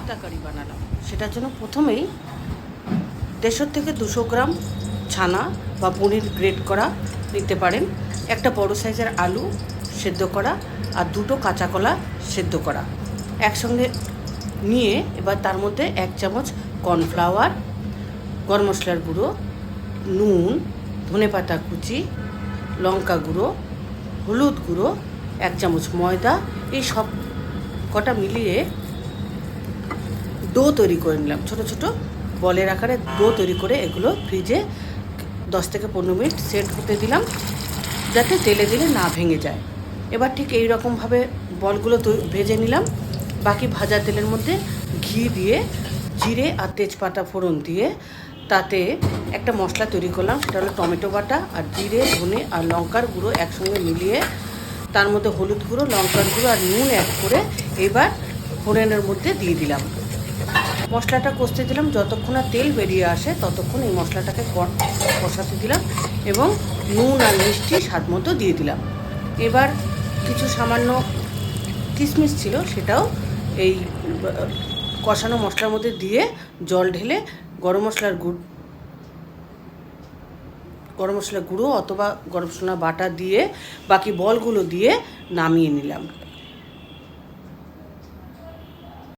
কোপ্তা কারি বানালাম। সেটার জন্য প্রথমেই 150 থেকে 200 গ্রাম ছানা বা পনির গ্রেট করা নিতে পারেন, একটা বড় সাইজের আলু সেদ্ধ করা আর 2টো কাঁচা কলা সেদ্ধ করা একসঙ্গে নিয়ে এবার তার মধ্যে 1 চামচ কর্নফ্লাওয়ার, গরম মশলার গুঁড়ো, নুন, ধনেপাতা কুচি, লঙ্কা গুঁড়ো, হলুদ গুঁড়ো, 1 চামচ ময়দা, এই সব কটা মিলিয়ে ডো তৈরি করে নিলাম। ছোটো ছোটো বলের আকারে ডো তৈরি করে এগুলো ফ্রিজে 10 থেকে 15 মিনিট সেট হতে দিলাম, যাতে তেলে দিলে না ভেঙে যায়। এবার ঠিক এই রকমভাবে বলগুলো ভেজে নিলাম। বাকি ভাজা তেলের মধ্যে ঘি দিয়ে জিরে আর তেজপাতা ফোড়ন দিয়ে তাতে একটা মশলা তৈরি করলাম, সেটা হলো টমেটো বাটা আর জিরে, ধনে আর লঙ্কার গুঁড়ো একসঙ্গে মিলিয়ে তার মধ্যে হলুদ গুঁড়ো, লঙ্কার গুঁড়ো আর নুন অ্যাড করে এবার ফোড়নের মধ্যে দিয়ে দিলাম। মশলাটা কষতে দিলাম, যতক্ষণ না তেল বেরিয়ে আসে ততক্ষণ এই মশলাটাকে কষাতে দিলাম এবং নুন আর মিষ্টি স্বাদ মতো দিয়ে দিলাম। এবার কিছু সামান্য কিশমিশ ছিল, সেটাও এই কষানো মশলার মধ্যে দিয়ে জল ঢেলে গরম মশলার গুঁড়ো অথবা গরম মশলা বাটা দিয়ে বাকি বলগুলো দিয়ে নামিয়ে নিলাম।